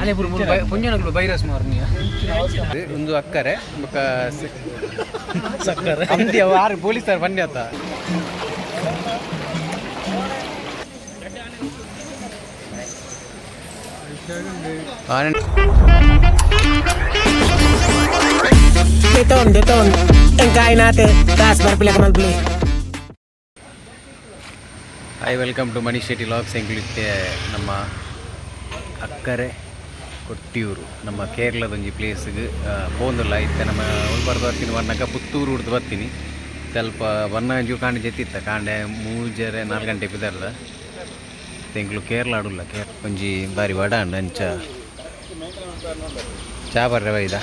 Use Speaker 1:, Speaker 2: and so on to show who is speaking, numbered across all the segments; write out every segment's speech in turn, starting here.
Speaker 1: ಅಲೆ ಪುಂಜನಗಳು ವೈರಸ್ ಮಾರ್ನಿಯ ಒಂದು ಅಕ್ಕರೆ ಸಕ್ಕರೆ ಅಂದಿ ಆರು ಪೊಲೀಸರು ಬನ್ನಿ ಆತ Deton engkai nate das berpilih kemal beli. Hi, welcome to Manishshettyvlog. Senglitte namma akkare Kottiyoor namma Kerala donji place ಗೆ ಪೋಂದುಲ್ಲ ಇತ್ತೆ ನಮ್ಮ ಉಲ್ಬರ್ದು ಬರ್ತೀನಿ ವನ್ನಕ ಪುತ್ತೂರು ಉಡ್ದು ಬರ್ತೀನಿ ಸ್ವಲ್ಪ ವನ್ನ ಜೂ ಕಾಂಡೆ ಜೆತ್ತಿತ್ತ ಕಾಂಡೆ 3-4 ಗಂಟೆ ಬಿದರ್ದ ತೆಂಗ್ಳು ಕೇರಳ ಆಡುಲ್ಲ ಒಂಜಿ ಬಾರಿ ವಡ ಅಂಡ ಅಂಚ ಚಾ ಬರ್ರೆ ಬೈದ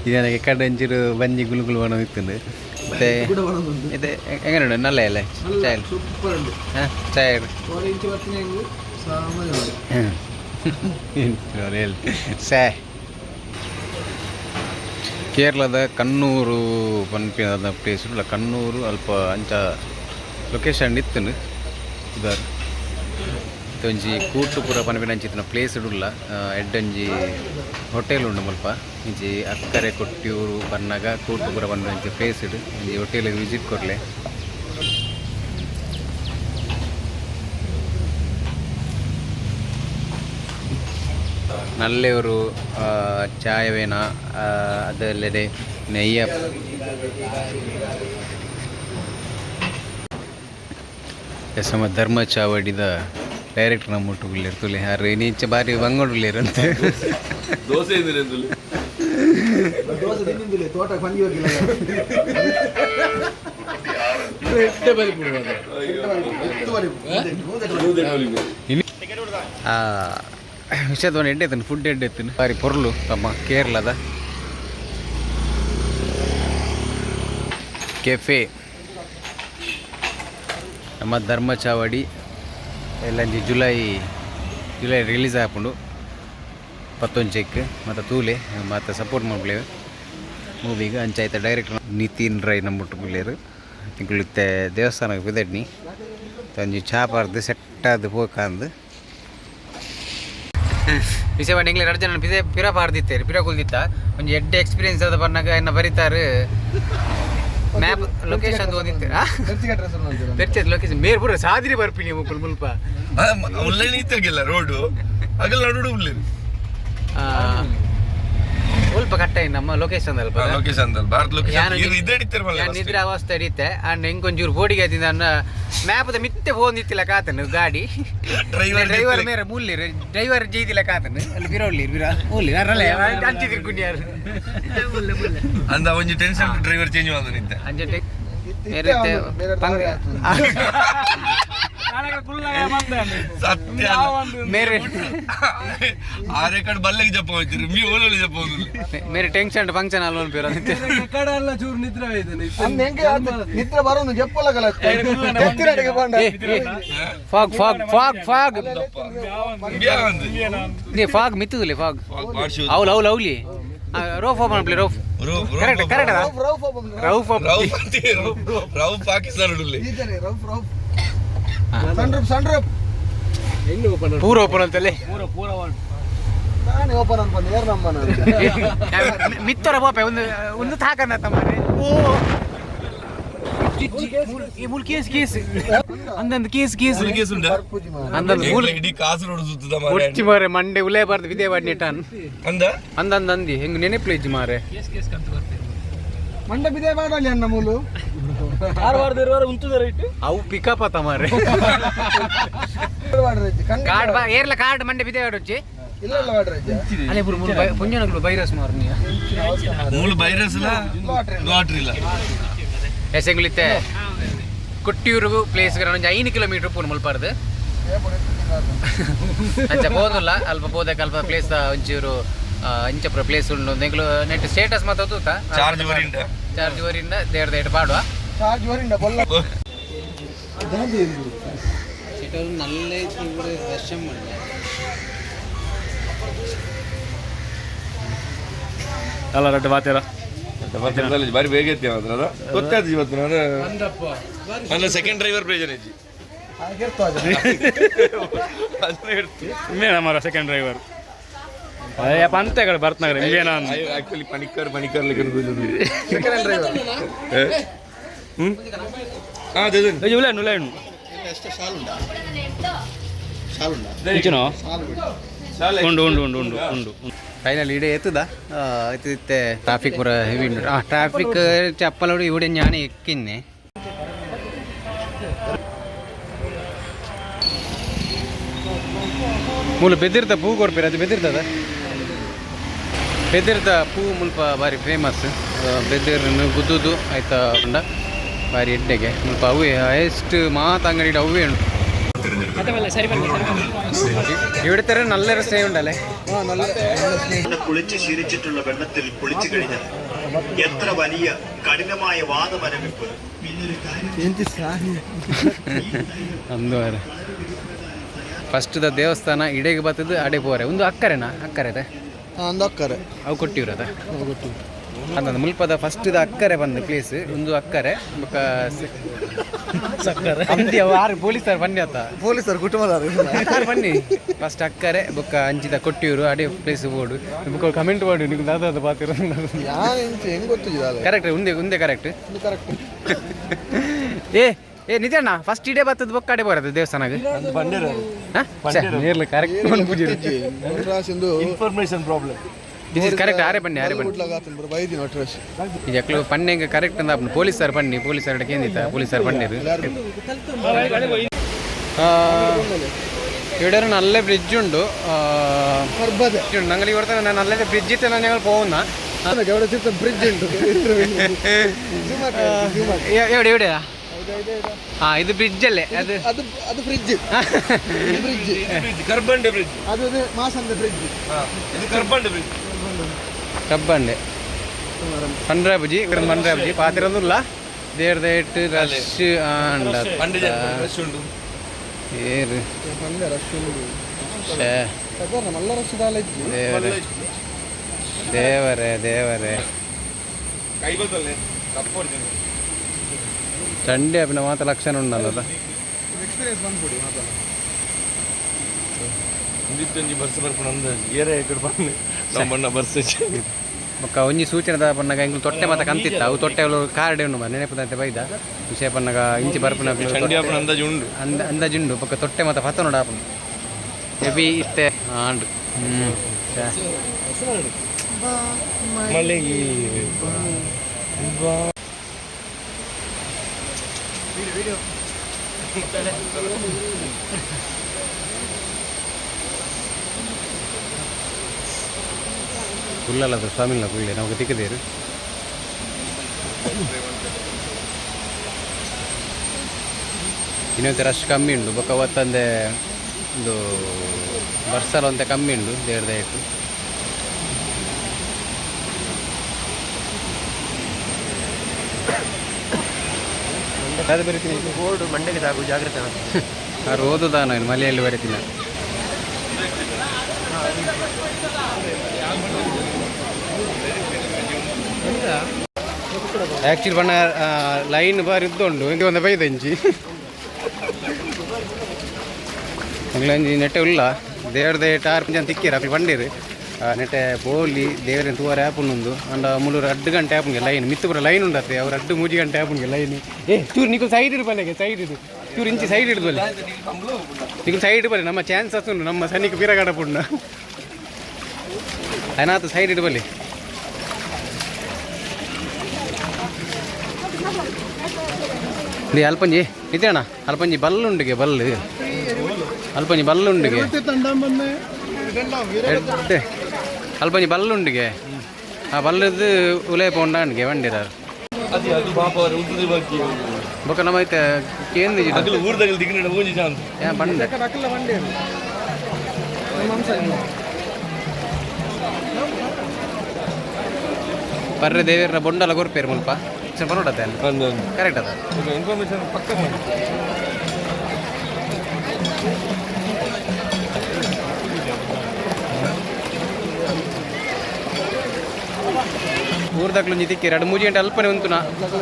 Speaker 1: ಇದಕ್ಕೆ ಕಡಂಜಿರು ಬಂಜಿ ಗುಳುಗುಳು ಬಣ ಇತ್ತು ಮತ್ತೆ ಇದು ಹೆಂಗನುಂಡು ನಲ್ಲ ಅಲ್ಲ ಚಾಯ್ ಹಾಂ ಚಾಯ್ ಸೇ ಕೇರಳದ ಕಣ್ಣೂರು ಪನ್ಪಿನ ಪ್ಲೇಸ್ ಇಲ್ಲ ಕಣ್ಣೂರು ಅಲ್ಪ ಅಂಚ ಲೊಕೇಶನ್ ಇತ್ತು ಇದಾರು ಒಂಜಿ ಕೂಟು ಪೂರ ಪನ್ಪಿನ ಪ್ಲೇಸ್ ಇಡುಲ್ಲ ಎಡ್ಡಂಜಿ ಹೋಟೆಲ್ ಉಂಡು ಮುಲ್ಪ ಇಂಚಿ ಅಕ್ಕರೆ ಕೊಟ್ಟಿಯೂರು ಪನ್ನಗ ಕೂಟು ಪೂರ ಪನ್ಪಿನ ಪ್ಲೇಸ್ ಇಡು ಒಂಜಿ ಹೋಟೆಲಿಗೆ ವಿಸಿಟ್ ಕೊಡ್ಲೆ ನಲ್ಲೆಯವರು ಚಾಯವೇನ ಅದಲ್ಲದೆ ನೆಯ್ಯ ಸಮ ಧರ್ಮ ಚಾವಡಿದ ಡೈರೆಕ್ಟ್ ನಮ್ಮ ಮುಟ್ಟುಗಳಿರ್ ತುಲಿ ಯಾರು ನೀಚೆ ಬಾರಿ ಬಂಗೋಡುಲಿರಂತೆ ದೋಸೆ ವಿಷಯದ ಎಡ್ಡೆ ಎತ್ತನು ಫುಡ್ ಎಡ್ಡೆ ಎತ್ತನು ಬಾರಿ ಪೊರ್ಲು ತಮ್ಮ ಕೇರಳದ ಕೆಫೆ ನಮ್ಮ ಧರ್ಮ ಚಾವಡಿ ಎಲ್ಲಂಜಿ ಜುಲೈ ರಿಲೀಸ್ ಆಪುಂಡು 11 ಮತ್ತು ತೂಲೆ ಮತ್ತು ಸಪೋರ್ಟ್ ಮಾಡ್ಲೇವೆ ಮೂವಿಗೆ ಅಂಚಾಯ್ತ ಡೈರೆಕ್ಟರ್ ನಿತಿನ್ ರೈ ನಮ್ಮಟ್ಟು ಬಿಳ್ಳೇರು ಇಂಕ್ಲಿತ್ತೆ ದೇವಸ್ಥಾನಕ್ಕೆ ಬಿದಡ್ನಿ ಒಂಜಿ ಚಾಪಾರ್ದು ಸೆಟ್ಟಾದ ಪೋಕಾಂದು ವಿಷಯ ಮಾಡಿ ಎಂಗ್ಲೆ 2 ಜನ ಪಿರ ಪಾರ್ದಿತ್ತೇರಿ ಪಿರ ಕುಲ್ದಿತ್ತ ಒಂಜಿ ಎಡ್ಡೆ ಎಕ್ಸ್ಪೀರಿಯನ್ಸ್ ಅದ ಬಂದಾಗ ಎನ್ನ ಬರೀತಾರೆ ಮ್ಯಾಪ್ ಲೊಕೇಶನ್ ಓದಿತ್ತು ತೆರ್ಚದ ಲೊಕೇಶನ್ ಮೇರ್ ಪೂರ ಸಾದಿರಿ ಬರ್ಪಿನಿ ಮುಕ್ಕುಲ್ ಮುಲ್ಪ
Speaker 2: ಉಳ್ಳೇನಿ ಇತ್ತಾಗಿಲ್ಲ ರೋಡು ಅಗಲ್ ನಡುಡು ಉಳ್ಳೇನಿ
Speaker 1: ಸ್ವಲ್ಪ ಕಟ್ಟ ನಮ್ಮ ಲೊಕೇಶನ್ ಅಲ್ಪ
Speaker 2: ಲೊಕೇಶನ್ ಅಲ್ಲ ಭಾರತ ಲೊಕೇಶನ್ ಇದು ಹಿಡಿತಿರಲ್ಲ
Speaker 1: ನಾನು ನಿದ್ರೆ ಅವಸ್ಥೆ ಹಿಡಿತೆ ಅಂಡ್ ಹೆಂಗೊಂಚೂರು ಬೋಡಿಗೆ ಆಯ್ತಿದ್ದ ನನ್ನ ಮ್ಯಾಪದ ಮಿತ್ತೆ ಫೋನ್ ಇತ್ತಿಲ್ಲ ಕಾತನು ಗಾಡಿ ಡ್ರೈವರ್ ಮೇರೆ ಮೂಲಿ ಡ್ರೈವರ್ ಜೈದಿಲ್ಲ ಕಾತನು ಅಲ್ಲಿ ಬಿರೋಳ್ಳಿ ಮೂಲಿ ಅರಲ್ಲ ಅಂಚಿದ್ರು ಕುಣಿಯಾರು
Speaker 2: ಅಂದ ಒಂಜಿ ಟೆನ್ಷನ್ ಡ್ರೈವರ್ ಚೇಂಜ್ ಮಾಡು ನಿಂತೆ
Speaker 1: ಅಂಜೆ
Speaker 2: ಆರೇಕಡೆ ಬಲ್ಲೆಗೆ ಜಪ್ಪ ಹೋಯ್ತಿರಿ ಮೀ ಓಲಲ್ಲಿ ಜಪ್ಪ ಹೋಗುದು
Speaker 1: ಮೇರೆ ಟೆನ್ಷನ್ ಫಂಕ್ಷನ್ ಅಲ್ವನ್ ಪೇರ
Speaker 3: ಕಡೆ ಎಲ್ಲ ಚೂರು ನಿದ್ರೆ
Speaker 4: ನಿದ್ರೆ ಬರೋನು ಜಪ್ಪಲಗಲ್ಲ
Speaker 1: ಫಾಗ್ ಫಾಗ್ ಫಾಗ್ ಫಾಗ್ ನೀ ಫಾಗ್ ಮಿತ್ತುದಿಲ್ಲ ಫಾಗ್ ಅವಲ್ ಅವಲ್ ಅವಲಿ roof open play roof correct correct Rauf
Speaker 2: Rauf Pakistan ಉಳ್ಳಿ
Speaker 4: ಸನ್ರೂಪ್
Speaker 3: ಎಲ್ಲಿ ಓಪನ್
Speaker 1: ಪೂರ ಓಪನ್ ಅಂತಲೇ
Speaker 3: ಪೂರ
Speaker 4: ನಾನೇ ಓಪನ್ ಅನ್ಕೊಂಡೆ ಯಾರು ನಮ್ಮನ
Speaker 1: ಮಿತ್ತೊರ ಬಾಪೆ ಒಂದು ತಾಕನ್ನ ತಮ್ಮನೆ ಓ ಈ ಮೂಲ ಕೇಸ್ ಅಂದಂದು ಕೇಸ್
Speaker 2: ಉಂಟಾ
Speaker 1: ಅಂದಂದು ಮೂಲ
Speaker 2: ಇಡೀ ಕಾಸು ನೋಡು ಸುತ್ತದ
Speaker 1: ಮುಚ್ಚಿ ಮಾರೆ ಮಂಡೆ ಉಲೇ ಬಾರ್ದು ವಿದೇ ಬಾಡಿ ನೆಟಾನ್ ಅಂದಂದಿ ಹೆಂಗ್ ನೆನೆಪ್ಲೇಜ್ ಮಾರೆ
Speaker 3: ಕೇಸ್ ಕಂತು ಬರ್ತೀವಿ
Speaker 4: ಮಂಡ ಬಿದೆ ಮಾಡಲಿ ಅನ್ನ ಮೂಲು
Speaker 3: ಆರ್ವಾರದಿರುವಾರ ಉಂಟುದ ರೈಟ್
Speaker 1: ಅವು ಪಿಕಪ್ ಆತ ಮಾರೆ ಕಾರ್ಡ್ ಬಾ ಏರ್ಲ ಕಾರ್ಡ್ ಮಂಡೆ ಬಿದೆ ಆಡೋಚ್ಚಿ
Speaker 4: ಇಲ್ಲ ಇಲ್ಲ ಮಾಡ್ರಜ್ಜ
Speaker 1: ಅಲೆ ಪುಂಜನಗಳು ವೈರಸ್ ಮಾರ್ನಿಯ
Speaker 2: ಮೂಲ ವೈರಸ್ ಇಲ್ಲ ಲಾಟ್ರಿ ಇಲ್ಲ
Speaker 1: ಹೆಸಂಗ್ಲಿತ್ತೆ ಕೊಟ್ಟಿಯೂರು ಪ್ಲೇಸ್ ಒಂದು 5 ಕಿಲೋಮೀಟರ್ ಪೂರ್ಣ ಮುಲ್ಪಾರ್ದು ಅಂಚ ಹೋದಲ್ಲ ಅಲ್ಪ ಹೋದಕ್ಕೆ ಅಲ್ಪ ಪ್ಲೇಸ್ ಒಂಚೂರು ಇಂಚಪ್ರ ಪ್ಲೇಸ್ ಉಂಡು ನೆಗ್ಲು ನೆಟ್ ಸ್ಟೇಟಸ್ ಮಾತಾದು
Speaker 2: ಚಾರ್ಜ್
Speaker 1: ವರಿಂದ ದೇಡ್ ಪಾಡುವ
Speaker 4: ಚಾರ್ಜ್ ವರಿಂದ ಬೊಲ್ಲ
Speaker 1: ಸಿಟಲ್ ನಲ್ಲೇ ಇವ್ರು ದರ್ಶನ ಮಾಡಿ
Speaker 5: ಅಲ್ಲ ರಡ್ಡು ಬಾತಿರ
Speaker 2: ಬಾರಿ ಬೇಗ ಎತ್ತಿ ಮಾತ್ರ ಗೊತ್ತಾಯ್ತು ಇವತ್ತು ನಾನು ನನ್ನ ಸೆಕೆಂಡ್ ಡ್ರೈವರ್ ಪ್ರೇಜನ್ ಇಜ್ಜಿ
Speaker 5: ಇನ್ನೇನ ಮರ ಸೆಕೆಂಡ್ ಡ್ರೈವರ್ ಪಂತೆಗಳು ಬರ್ತನಾಗ್ರೆ ಇಂಗೇನ
Speaker 2: ಆಕ್ಚುಲಿ ಪಣಿಕರ್ ಲೆಕ್ಕ
Speaker 4: ಸೆಕೆಂಡ್ ಡ್ರೈವರ್
Speaker 5: ಉಲೇನು ಉಲೇನು ಇಚ್ಚಿನೋ ಉಂಡು ಉಂಡು ಉಂಡು ಉಂಡು ಉಂಡು
Speaker 1: ಫೈನಲ್ ಇಡೀ ಎತ್ತದ ಎತ್ತಿತ್ತೆ ಟ್ರಾಫಿಕ್ ಪೂರ ಹೆವಿ ಉಂಟು ಟ್ರಾಫಿಕ್ ಚಪ್ಪಲೋಡು ഇവിടെ ഞാൻ എക്കിന്നെ ಮೂಲ ಬೆದಿರ್ತ ಪೂ ಕೊರ್ಪೇರ ಅದು ಬೆದಿರ್ತದ ಬೆದಿರ್ತ ಪೂ ಮುಲ್ಪ ಬಾರಿ ಫೇಮಸ್ ಬೆದಿರ್ನು ಗುದ್ದುದು ಆಯ್ತಾ ಉಂಡ ಬಾರಿ ಎಡ್ಡೆಗೆ ಮುಲ್ಪ ಅವೇ ಹೈಯೆಸ್ಟ್ ಮಾತು ಅಂಗಡಿ ಅವೇ ಉಂಟು ഇവിടുത്തെ നല്ല രസേ ഉണ്ടല്ലേ
Speaker 6: കുളിച്ച് ശീലിച്ചിട്ടുള്ള വെള്ളത്തിൽ കുളിച്ചു കഴിഞ്ഞാൽ എത്ര വലിയ കഠിനമായ വാദമരവിപ്പ്
Speaker 1: ಅಂದುವರೆ ಫಸ್ಟ್ ದ ದೇವಸ್ಥಾನ ಇಡೆಗೆ ಬರ್ತದ ಅಡೆ ಪೋರೆ ಒಂದು ಅಕ್ಕರೆನಾ ಅಕ್ಕರೆ
Speaker 4: ಒಂದು ಅಕ್ಕರೆ
Speaker 1: ಅವು ಕೊಟ್ಟಿವ್ರದ ಅಂದ ಮುಲ್ಪದ ಫಸ್ಟ್ ದ ಅಕ್ಕರೆ ಬಂದ ಪ್ಲೇಸ್ ಒಂದು ಅಕ್ಕರೆ ಬೊಕ ಅಂತ್ಯ ಆರು ಪೊಲೀಸರು ಬನ್ನಿ ಆತ
Speaker 4: ಪೊಲೀಸರು ಕುಟುಂಬದವರು
Speaker 1: ಬನ್ನಿ ಫಸ್ಟ್ ಅಕ್ಕರೆ ಬೊಕ್ಕ ಅಂಚಿದ ಕೊಟ್ಟಿವ್ರು ಅಡೆ ಪ್ಲೇಸ್ ಬೋರ್ಡು ಬೊಕ್ಕ ಕಮೆಂಟ್ ಮಾಡಿ ನೀವು ದಾದ ಪಾತಿರ
Speaker 4: ಹೆಂಗ್ ಗೊತ್ತಿಲ್ಲ
Speaker 1: ಕರೆಕ್ಟ್ ಒಂದೇ ಕರೆಕ್ಟ್
Speaker 4: ಕರೆಕ್ಟ್
Speaker 1: ಏ ನಿಜಣ್ಣ ಫಸ್ಟ್ ಇಡೇ ಬರ್ತದ ಬೊಕ್ಕ ಅಡೆ ಬರೋದು ದೇವಸ್ಥಾನಕ್ಕೆ
Speaker 4: ಬಂದಿರ
Speaker 2: information problem
Speaker 1: this is correct ಆರೆ ಬನ್ನಿ ಇದಕ್ಕಲು ಪನ್ನೆಂಗೆ ಕರೆಕ್ಟ್ ಅಂದ ಪೊಲೀಸರು ಬನ್ನಿ ಪೊಲೀಸರು ಕೇಂದಿತ್ತ ಪೊಲീസർ പണ്ണിയത് ഇവിടെ ഒരു നല്ല ബ്രിഡ്ജ് ഉണ്ട് ഞങ്ങൾ ഇവിടുത്തെ നല്ല ബ്രിഡ്ജ് ഇട്ടാണ് ഞങ്ങൾ പോകുന്ന
Speaker 4: ബ്രിഡ്ജ് ഉണ്ട്
Speaker 1: എവിടെയാ ആ ഇത് ബ്രിഡ്ജ് അല്ലേ അത്
Speaker 4: ಅದು ಫ್ರಿಡ್ಜ್ ಬ್ರಿಡ್ಜ್
Speaker 2: ಕರ್ಬಂಡೆ ಬ್ರಿಡ್ಜ್
Speaker 4: ಅದು ಮಾಸಂದ ಬ್ರಿಡ್ಜ್
Speaker 2: ಇದು ಕರ್ಬಂಡೆ ಬ್ರಿಡ್ಜ್
Speaker 1: ಕಬ್ಬಂಡೆ ಪಂಡ್ರಾಬುಜಿ ಪಂಡ್ರಾಬುಜಿ ಪಾತಿರೊಂದಿಲ್ಲ ದೇರ್ದೇಟ್ ರಶ್
Speaker 2: ರಶ್ ಉಂಟು
Speaker 1: ಏರು
Speaker 4: ಮಲ್ಲ ರಶ್
Speaker 1: ದೇವರೇ ದೇವರೇ
Speaker 2: ಕೈ ಬರ್ತಲ್ಲ ತಪ್ಪು
Speaker 1: ಚಂಡಿ ಅಭಿನ ಮಾತ್ರ ಲಕ್ಷಣ ಉಂಡಲ್ಲ
Speaker 4: ಎಕ್ಸ್ಪೀರಿಯನ್ಸ್ ಬಂದ್ಬಿಡಿ ಮಾತಲ್ಲ
Speaker 2: ಇಂದಿತ್ತೊಂಜಿ ಬರ್ಸ್ ಬರ್ಪುಣ ಅಂದ ಏರೆ ಎಕಡೆ ಬಂದು ನಮ್ಮಣ್ಣ ಬರ್ಸ್
Speaker 1: ಬೊಕ್ಕ ಒಂಜಿ ಸೂಚನೆ ಪನ್ನಗ ಇಂಗ್ಲು ತೊಟ್ಟೆ ಮತ್ತೆ ಕಂತಿತ್ತ ಅವು ತೊಟ್ಟೆ ಕಾರ್ಡೆ ಉಂಡು ನೆನಪದಂತೆ ಬೈದ ವಿಷಯ ಪನ್ನಗ ಇಂಚಿ ಬರ್ಪುನ
Speaker 2: ಅಂದಾಜು ಉಂಡು
Speaker 1: ಅಂದಾಜುಂಡು ಬೊಕ್ಕ ತೊಟ್ಟೆ ಮತ್ತೆ ಪತ್ತ ನೋಡ ಆಪುಂಡು ಎಬಿ ಇತ್ತೆ ಆಂಡು
Speaker 2: ಮಳೆಗಿ
Speaker 1: ಫುಲ್ಲಲ್ಲದು ಸ್ವಾಮಿಲ್ಲ ಫುಲ್ಲೆ ನಮಗೆ ತಿಕ್ಕದೇರು ಇನ್ನೊಂದು ರಶ್ ಕಮ್ಮಿ ಉಂಡು ಬೊಕ್ಕ ಅವತ್ತಂದೆ ಒಂದು ಬರ್ಸಲ್ ಒಂತೆ ಕಮ್ಮಿ ಉಂಡು ದೇವ್ರದ ಇಟ್ಟು ಅದು ಬರೀತೀನಿ ಬೋರ್ಡ್ ಮಂಡೆಗೆ ಸಾಕು ಜಾಗ್ರತೆ ಅವ್ರು ಓದುದಾ ನಾನು ಮಲೆಯಲ್ಲಿ ಬರೀತೀನಿ ಆ್ಯಕ್ಚುಲಿ ಬಣ್ಣ ಲೈನ್ ಬಾರಿ ಇದ್ದುಂಡು ಇಂಗೆ ಒಂದು ಬೈದಂಜಿ ಅಂಗ್ಲಂಜಿ ನೆಟ್ಟೆ ಉಲ್ಲ ದೇವ್ರದೇ ಟಾರ್ ಜನ ತಿಕ್ಕಿರ ಅಕ್ಲಿ ಬಂದಿರು ನೆಟ್ಟೆ ಬೋಲಿ ದೇವರ ತೂವರೆ ಆಪುಂಡು ಅಂಡ ಮುಳ್ಳೂರು 2 ಗಂಟೆ ಆಪುಂಗೆ ಲೈನ್ ಮಿತ್ತು ಬರೋ ಲೈನ್ ಉಂಡತ್ತೆ ಅವ್ರು 2-3 ಗಂಟೆ ಆಪುಂಗೆ ಲೈನ್ ಚೂರು ನಿಖಲ್ ಸೈಡ್ ಇಡು ಬಲ್ಲೆಗೆ ಸೈಡ್ ಇಡು ಚೂರು ಇಂಚಿ ಸೈಡ್ ಇಡು ಬಲ್ಲೆ ನಿಖಲ್ ಸೈಡ್ ಬಲ್ಲೆ ನಮ್ಮ ಚಾನ್ಸಸ್ ಉಂಟು ನಮ್ಮ ಸನಿಕ ಬಿರಗಾಡ ಪುಣ್ಣ ಅನಾಥ ಸೈಡ್ ಇಡು ಬಲ್ಲಿ ಅಲ್ಪಂಜಿ ನಿತ್ಯಣ್ಣ ಅಲ್ಪಂಜಿ ಬಲ್ಲುಂಡಿಗೆ ಬಲ್ಲು ಅಲ್ಪಂಜಿ ಬಲ್ಲುಂಡಿಗೆ ಅಲ್ಪಂಜಿ ಬಲ್ಲುಂಡಿಗೆ ಆ ಬಲ್ಲದು ಉಲೇ ಪೋಂಡಾನ್ಗೆ ಬಂದಿರಾರು ಬೊಕ್ಕ ನಮ್ಮ ಐತೆ ಕೇಂದ್ರ
Speaker 2: ಊರ್ದಾಗ ದಿಗ್ನ ಮೂಂಜಿ ಚಾನ್ಸ್
Speaker 1: ಬಂಡೆ ಬರ್ರೆ ದೇವರ ಬೊಂಡಲ ಕೊರ್ಪೇರು ಮುಲ್ಪ ಬರೋಡತ್ತೆ ಅಲ್ಲ ಕರೆಕ್ಟ್ ಅದ
Speaker 2: ಇನ್ಫಾರ್ಮೇಶನ್ ಪಕ್ಕ
Speaker 1: ಊರ್ದಾಗ್ಲೊಂಜಿ ತಿಕ್ಕಿ 2-3 ಗಂಟೆ ಅಲ್ಪನೆ ಉಂಟುನ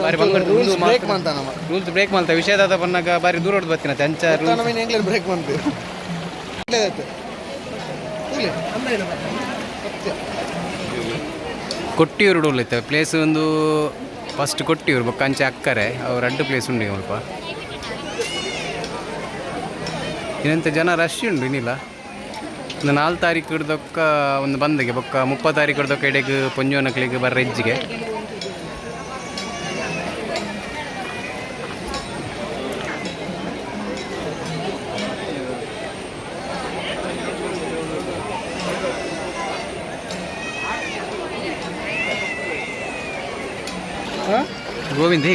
Speaker 1: ಬಾರಿ ಬಂಗಡ್
Speaker 4: ರೂಲ್ಸ್ ಬ್ರೇಕ್ ಮಾಡ್ತಾನ ಅವ
Speaker 1: ರೂಲ್ಸ್ ಬ್ರೇಕ್ ಮಾಡ್ತಾ ವಿಷಯದಾದ ಪನ್ನಾಗ ಬಾರಿ ದೂರ ಹೊಡೆದು ಬರ್ತೀನಿ ಅಂಚ
Speaker 4: ನಮಗೆ ಎಂಗ್ಲೇನ್ ಬ್ರೇಕ್ ಮಾಡ್ತೀವಿ
Speaker 1: ಕೊಟ್ಟಿಯೂರು ಉಳ್ಳೈತೆ ಪ್ಲೇಸ್ ಒಂದು ಫಸ್ಟ್ ಕೊಟ್ಟಿಯೂರು ಬೊಕ್ಕ ಅಂಚೆ ಅಕ್ಕರೆ ಅವು 2 ಪ್ಲೇಸ್ ಉಂಡು ಸ್ವಲ್ಪ ಇನ್ನಂತ ಜನ ರಶ್ ಉಂಡು ಇನ್ನಿಲ್ಲ ಒಂದು 4 ತಾರೀಕು ಹಿಡ್ದೊಕ್ಕ ಒಂದು ಬಂದಗೆ ಬೊಕ್ಕ 30 ತಾರೀಕು ಹಿಡ್ದೊಕ್ಕ ಎಡೆಗೆ ಪೊಂಜೋನಕ್ಲಿಗೆ ಬರ್ರ ಹೆಜ್ಜಿಗೆ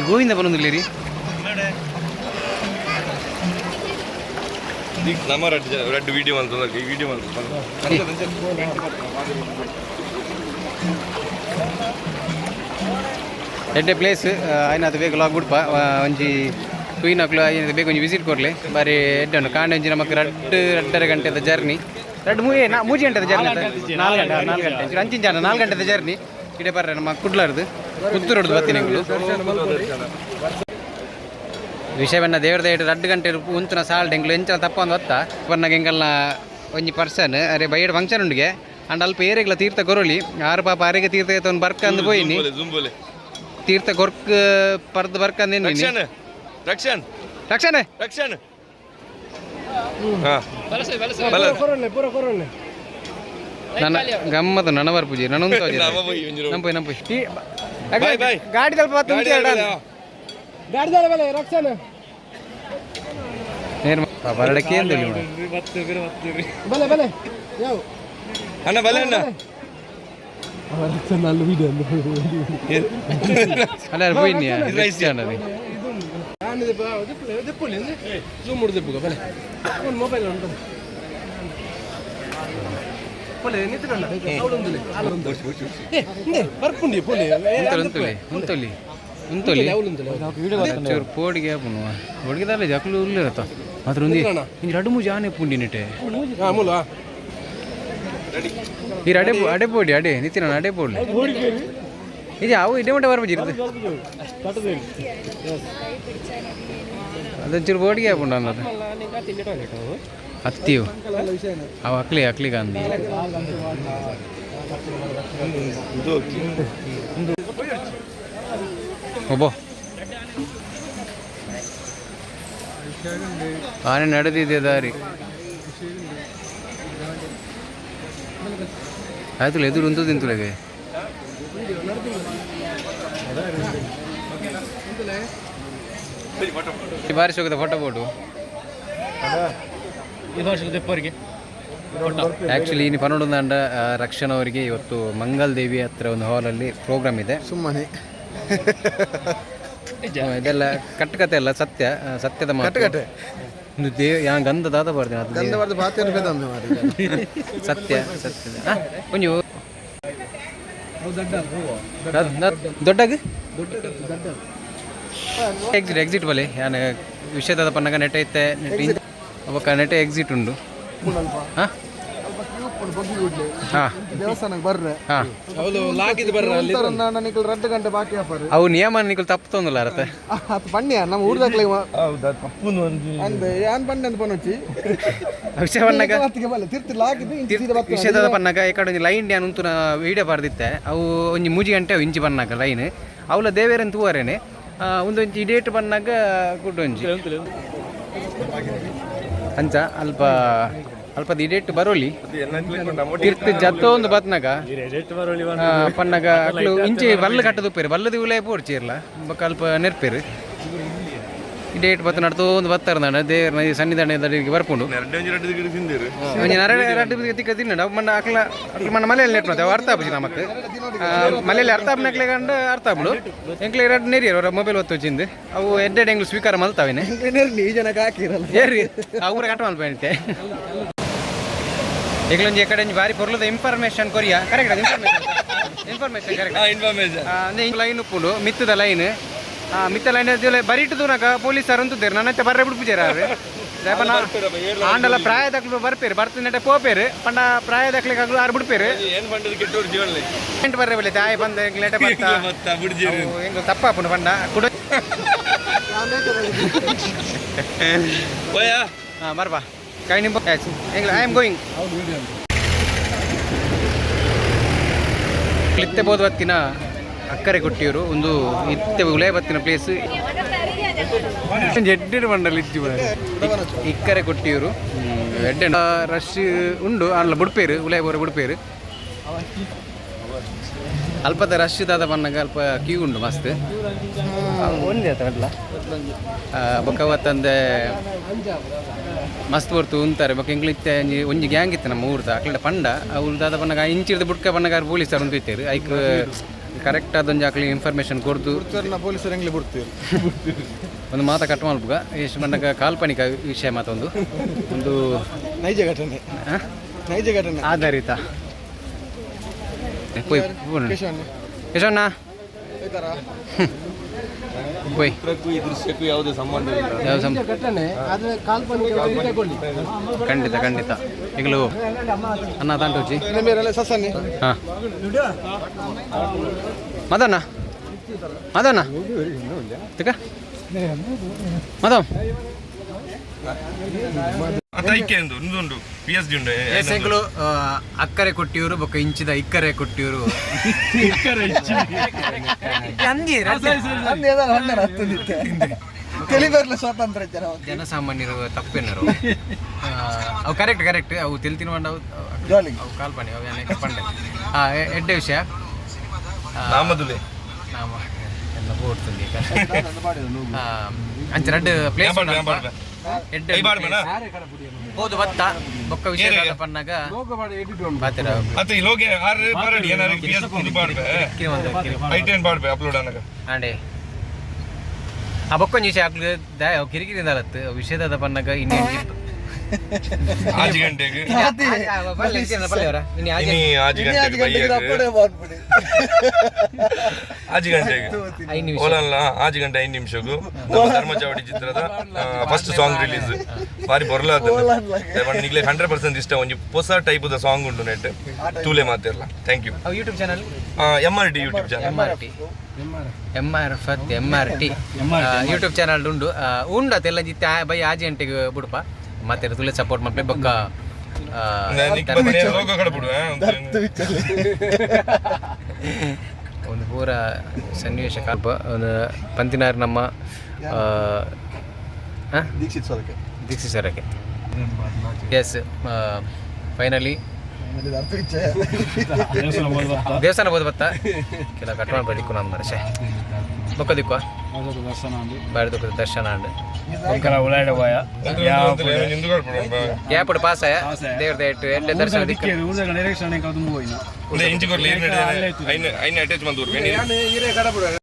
Speaker 1: ಗೋವಿಂದ ಬರೋದಿಲ್ಲ ರೀ
Speaker 2: ನಮ್ಮ ರೆಡ್ ವಿಡಿಯೋ ಮಾಡ್ತಾರೆ ವಿಡಿಯೋ
Speaker 1: ಎಡ್ಡೆ ಪ್ಲೇಸ್ ಆಯ್ನದು ಬೇಗ ಲಾಗ್ ಬಿಡ್ಪ ಒಂಜಿ ಟೂಯಿನಕ್ಲು ಆಯ್ನದು ಬೇಗ ಒಂಜಿ ವಿಸಿಟ್ ಕೊಡಲಿ ಬಾರಿ ಎಡ್ಡೆ ಉಂಟು ಕಾಂಡೆ ಒಂಜಿ ನಮಗೆ 2.5 ಗಂಟೆದ ಜರ್ನಿ 3 ಗಂಟೆದ ಜರ್ನಿ 4 ಗಂಟೆ ಅಂಚಿನ ಜನ 4 ಗಂಟೆದ ಜರ್ನಿ ಇಡೇ ಬರ್ರೆ ನಮ್ಮ ಕುಡ್ಲಾರ್ದು ಪುತ್ತೂರು ಬರ್ತೀನಿ ವಿಷಯವನ್ನ ದೇವ್ರದ 2 ಗಂಟೆ ಉಂತುನ ಸಾಲ್ಡ್ ಎಂಗ್ಲು ಎಂಚಲ ತಪ್ಪೊಂದು ಹೊತ್ತ ಬನ್ನಾಗ ಎಂಗಲ್ನ ಒಂಜಿ ಪರ್ಸನ್ ಅರೆ ಬೈಡ್ ಫಂಕ್ಷನ್ ಉಂಡಿಗೆ ಅಂಡ್ ಅಲ್ಪ ಏರೆಗ್ಲ ತೀರ್ಥ ಕೊರೊಲಿ 6 ಪಾಪ ಅರೆಗೆ ತೀರ್ಥ ಒಂದು ಬರ್ಕಂದು ಹೋಯ್ನಿ ತೀರ್ಥ ಕೊರ್ಕ್ ಪರ್ದು ಬರ್ಕಂದು
Speaker 2: ರಕ್ಷಣ್
Speaker 1: ನನ್ನ ಗಮ್ಮತ್ತು ನನವರ್ ಪೂಜೆ ನನೊಂದು ನಂಪಿ ಗಾಡಿ ತಲ್ಪ ಬರಡಕ್ಕೆ
Speaker 2: ಅಣ್ಣ ಬಲೆ ಅಣ್ಣ
Speaker 1: ಅಲ್ಲ ಹೋಯ್ನಿ
Speaker 3: ಮೊಬೈಲ್
Speaker 1: ಪೋಡಿಗೆ ಹೊಡಿಗೆದಾಲೆ ಜಕ್ಲು ಉಳ್ಳಿರತ್ತ ಮಾತ್ರ ಒಂದು 2-3 ಜಾನೆ ಪುಂಡಿ ನೆಟ್ಟೆ ಈ ಅಡೆ ಪೋಡಿ ಅಡೆ ನಿತಿನ ಅಡೆ ಪೋಡಿ ಇದು ಅವು ಇಡೆ ಮಟ್ಟ ಬರ್ಬೋದು ಅದೊಂಚೂರು ಬೋಡಿಗೆ ಹಾಕೊಂಡು ಅನ್ನೋದು ಹತ್ತಿವು ಅವು ಅಕ್ಲಿಗೆ ಅಂದು ಒಬ್ಬ ಆನೆ ನಡೆದಿದೆ ದಾರಿ ಆಯ್ತು ಎದುರು ಉಂಟು ತಿಂತುಲೆಗೆ ಬಾರಿ ಹೋಗದ ಫೋಟೋ ಬೋಟು ಆ್ಯಕ್ಚುಲಿ ಇನ್ನು ಪನ್ನೊಂದು ರಕ್ಷಣಾ ಅವರಿಗೆ ಇವತ್ತು ಮಂಗಲ್ ದೇವಿ ಹತ್ರ ಒಂದು ಹಾಲಲ್ಲಿ ಪ್ರೋಗ್ರಾಮ್ ಇದೆ
Speaker 4: ಸುಮ್ಮನೆ
Speaker 1: ಇದೆಲ್ಲ ಕಟ್ಟಕತೆ ಅಲ್ಲ ಸತ್ಯದ ಮಾತು ಒಂದು ಗಂಧ ದಾದ ಬರ್ತೀನಿ ಸತ್ಯ ಕೊಂಚ ದೊಡ್ಡಾಗ ಎಕ್ಸಿಟ್ ಬಲೆ ಯಾನ ವಿಷಯದ ಪನ್ನಗ ನೆಟ್ ಐತೆ ನೆಟ್ ನೆಟ್ ಎಕ್ಸಿಟ್ ಉಂಡು
Speaker 4: ದೇವಸ್ಥಾನಕ್ಕೆ ಬರ್ರೆ ರೆಡ್ ಗಂಟೆ ಬಾಕಿ
Speaker 1: ಅವು ನಿಯಮ ನಿಕಲ್ ತಪ್ಪುತ್ತೊಂದಿಲ್ಲ ಅರತೆ
Speaker 4: ಪಣ್ಯ ನಮ್ಮ ಊರ್ದಾಗ್ಲೇ ಅಂದೆ ಯಾನ್ ಪಣ್ಯ ಅಂತ ಪನ್ನೊಚ್ಚಿ
Speaker 1: ವಿಷಯ ಪನ್ನಗ ವಿಷಯದ ಪನ್ನಗ ಈ ಕಡೆ ಲೈನ್ ಯಾನ್ ಉಂತು ವೀಡಿಯೋ ಬರ್ದಿತ್ತೆ ಅವು ಒಂಜಿ 3 ಗಂಟೆ ಅವು ಇಂಚಿ ಪನ್ನಾಗ ಲೈನ್ ಅವಳ ದೇವೇರನ್ ತೂವರೇನೆ ಒಂದೊಂಜಿ ಡೇಟ್ ಪನ್ನಾಗ ಕುಡ್ಡೊಂಜಿ ಅಂಚ ಅಲ್ಪ ಡೇಟ್ ಬರೋಲಿ ತೀರ್ಥ ಜತ್ತ ಒಂದು ಬತ್ನಾಗ ಪನ್ನಗ ಇಂಚಿ ಬಲ್ಲು ಕಟ್ಟದುಪ್ಪೇರು ಬಲ್ಲದ ಉಲೇ ಪೋಡ್ಚಿರ್ಲ ಬೊಕ್ಕ ಅಲ್ಪ ನೆರ್ಪೇರು ಈ ಡೇಟ್ ಬತ್ತ ನಡ್ತು ಒಂದು ಬತ್ತಾರ ದೇವ್ರ ಸನ್ನಿಧಾನಕ್ಕೆ ಬರ್ಕೊಂಡು ತಿಕ್ಕ ತಿನ್ನ ಮಣ್ಣ ಅಕ್ಲ ಮಣ್ಣ ಮಲೆಯಲ್ಲಿ ನೆಟ್ ಮಾಡ್ತೇವೆ ಅರ್ಥ ಆಪುಜಿ ನಮಕ್ ಮಲೆಯಲ್ಲಿ ಅರ್ಥ ಆಪ್ನಕ್ಲೆ ಕಂಡು ಅರ್ಥ ಆಗ್ಬಿಡು ಎಂಕ್ಲೆ 2 ನೆರಿ ಅವರ ಮೊಬೈಲ್ ಒತ್ತು వచ్చింది ಅವು ಎಡ್ಡೆಡ್ ಎಂಗ್ಲು ಸ್ವೀಕಾರ ಮಲ್ತಾವೇನೆ ಏರಿ ಅವ್ರ ಕಟ್ ಮಲ್ಪೇಂತೆ ಈಗಲೊಂದು ಈ ಕಡೆ ಬಾರಿ ಪೊರ್ಲದ ಇನ್ಫಾರ್ಮೇಶನ್ ಕೊರಿಯಾ ಕರೆಕ್ಟ್ ಇನ್ಫಾರ್ಮೇಶನ್ ಕರೆಕ್ಟ್ ಲೈನ್ ಉಪ್ಪುಂಡು ಮಿತ್ತದ ಲೈನ್ ಮಿತ್ತ ಲೈನ್ ಬರಿಟ್ಟು ದೂರಕ ಪೊಲೀಸರು ಅಂತೇರು ನನ್ನ ಬರ್ರೆ ಬಿಡ್ಪುಜಾರ ರೇಪನ ಆಂಡಲ ಪ್ರಾಯದಕ್ಲು ಬರ್ಪೇರು ಬರ್ತೀನಿ ಪೋಪೇರು ಪಂಡ ಪ್ರಾಯದಕ್ಲಿಗೆ ಆಗ್ಲು ಆರು ಬಿಡ್ಪೇರು
Speaker 2: ಏನು ಬಂಡದ ಕೆಟ್ಟೋರು ಜೀವನ
Speaker 1: ಎಂಟು ಬರ್ರೆ ಬಲ್ಲಿ ತಾಯಿ ಬಂದ ಲೇಟ ಬರ್ತಾ ಹೆಂಗ್ ತಪ್ಪಾಪುಂಡು ಪಂಡ ಕುಡ
Speaker 2: ಓಯಾ
Speaker 1: ಹಾಂ ಬರ್ಬಾ ಕೈ ನಿಂಬ ಹೆಂಗ್ ಐ ಆಮ್ ಗೋಯಿಂಗ್ ಇತ್ತೆ ಬೋದು ಬತ್ತಿನ ಅಕ್ಕರೆ ಕೊಟ್ಟಿಯವರು ಒಂದು ಇತ್ತೆ ಉಲೇ ಬತ್ತಿನ ಪ್ಲೇಸ್ ಎಡ್ಡೆ ಮಂಡಲ ಇಜ್ಜಿ ಇಕ್ಕರೆ ಕೊಟ್ಟಿಯವರು ಎಡ್ಡೆ ರಶ್ ಉಂಡು ಅಲ್ಲ ಬುಡ್ಪೇರು ಉಲೇ ಬೋರ ಬುಡ್ಪೇರು ಅಲ್ಪದ ರಶ್ ದಾದ ಬಣ್ಣಗ ಅಲ್ಪ ಕ್ಯೂ ಉಂಡು ಮಸ್ತ್ ಒಂದೇ ಅಲ್ಲ ಬೊಕ್ಕವತ್ತಂದೆ ಮಸ್ತ್ ಬರ್ತು ಉಂತಾರೆ ಬೊಕ್ಕ ಎಂಗ್ಲಿತ್ತೆ ಒಂಜಿ ಗ್ಯಾಂಗ್ ಇತ್ತು ನಮ್ಮ ಊರ್ದ ಅಕ್ಲಿಂದ ಪಂಡ ಅವ್ರು ದಾದ ಬಣ್ಣಗ ಇಂಚಿರ್ದ ಬುಡ್ಕ ಬಣ್ಣಗಾರ ಪೊಲೀಸರು ಅಂತ ಇತ್ತೇರು ಐಕ್ ಕರೆಕ್ಟ್ ಅದೊಂದು ಆಕ್ಲಿ ಇನ್ಫಾರ್ಮೇಶನ್ ಕೊಡ್ದು
Speaker 4: ಪೊಲೀಸರು ಹೆಂಗ್ಲಿ ಬಿಡ್ತೀವಿ
Speaker 1: ಒಂದು ಮಾತ ಕಟ್ ಮಾಡ್ಬೇಕ ಎಷ್ಟು ಬಣ್ಣಗ ಕಾಲ್ಪನಿಕ ವಿಷಯ ಮಾತೊಂದು ಒಂದು
Speaker 4: ನೈಜ ಘಟನೆ
Speaker 1: ಆಧಾರಿತ ಯಶೋಣ್ಣ ಹೋಯ್
Speaker 2: ಈ ದೃಶ್ಯಕ್ಕೂ ಯಾವುದೇ ಸಂಬಂಧ ಇಲ್ಲ
Speaker 3: ಘಟನೆ ಆದ್ರೆ ಕಾಲ್ಪನಿಕ
Speaker 1: ಖಂಡಿತ ಈಗಲೂ ಅನ್ನ ತಾಂಟೋಚಿ
Speaker 4: ಸಸನ್ನಿ
Speaker 1: ಹಾಂ ಮದನ ತಿಕ್ಕ ಮದಮ್
Speaker 2: ಉಂದು PhD ಉಂಡು
Speaker 1: ಹೆಸರು ಅಕ್ಕರೆ ಕೊಟ್ಟಿಯವರು ಬೊಕ್ಕ ಇಂಚಿದ ಇಕ್ಕರೆ ಕೊಟ್ಟಿಯವರು
Speaker 4: ಸ್ವಾತಂತ್ರ್ಯ
Speaker 1: ಜನಸಾಮಾನ್ಯರು ತಪ್ಪೇನರು ಅವು ಕರೆಕ್ಟ್ ಅವು ತಿಳ್ತೀನಿ ಅವು ಕಾಲ್ಪನೆ ಅವು ಏನೇ ಪಂಡೆ ಎಡ್ಡೆ ವಿಷಯ
Speaker 2: ನಾಮದುಲೆ
Speaker 1: ನಾಮ ಎಲ್ಲ ಓಡ್తుంది ಅಂಚ ರಡ್ಡು ಪ್ಲೇಸ್ ಹೌದು ಬತ್ತ ಬೊಕ್ಕ ವಿಷಯ ಪನ್ನಾಗ ಬಾತಿರ
Speaker 2: ಅತ್ತ ಇಲೋಗೆ ಆರ್ ಪಾರಡಿ ಏನಾರ PS ಕೊಂಡು ಬಾಡ್ಬೆ ಐಟೆನ್ ಬಾಡ್ಬೆ ಅಪ್ಲೋಡ್ ಅನ್ನಕ
Speaker 1: ಆಂಡೆ ಆ ಬೊಕ್ಕೊಂಜಿ ವಿಷಯ ಆಗ್ಲಿ ದಾಯ ಕಿರಿಕಿರಿಂದಲತ್ತು ವಿಷಯದ ಪನ್ನಾಗ ಇನ್ನೇನು
Speaker 2: ಆಜಿ ಗಂಟೆಗೆ ಆಜಿ ಗಂಟೆಗೆ ಓಲಲ್ಲ ಆಜಿ ಗಂಟೆ 5 ನಿಮಿಷಕ್ಕೂ ನಮ್ಮ ಧರ್ಮಚಾವಡಿ ಚಿತ್ರದ ಫಸ್ಟ್ ಸಾಂಗ್ ರಿಲೀಸ್ ಬಾರಿ ಬೊರ್ಲಾದ ನಿಗ್ಲೆ 100% ಇಷ್ಟ ಒಂಜಿ ಹೊಸ ಟೈಪ್ ದ ಸಾಂಗ್ ಉಂಟು ನೆಟ್ ತೂಲೆ ಮಾತಿರಲ್ಲ thank you
Speaker 1: YouTube channel
Speaker 2: MRT YouTube channel
Speaker 1: MRT YouTube channel ಉಂಡು ಅದೆಲ್ಲ ಜಿತ್ತೆ ಬೈ ಆಜಿ ಗಂಟೆಗೆ ಬಿಡಪ್ಪ ಮತ್ತೆ ತುಲೆ ಸಪೋರ್ಟ್ ಮಾಡ್ಲಿ ಬೊಕ್ಕ ಒಂದು ಪೂರ ಸನ್ನಿವೇಶ ಕಾಲ್ಪ ಒಂದು ಪಂತಿನಾರ್ ನಮ್ಮ ದೀಕ್ಷಿತ್ ಸರಕ್ಕೆ ಎಸ್ ಫೈನಲಿ ದೇವಸ್ಥಾನ ಬೋದು ಬತ್ತ ಕೆಲ ಕಟ್ಮಾಡ್ ಬಡಿಕು ನಮ್ಮ ಮರಸೆ ಬೊಕ್ಕ ದಿಕ್ಕ ಬಾರಿ ದುಃಖದ ದರ್ಶನ ಅಂಡು ಯಾಪುಡು ಪಾಸ್ ಆಯ ದೇವ್ರ ದಯಟ್ಟು ಎಡ್ಡೆ ದರ್ಶನ ದಿಕ್ಕ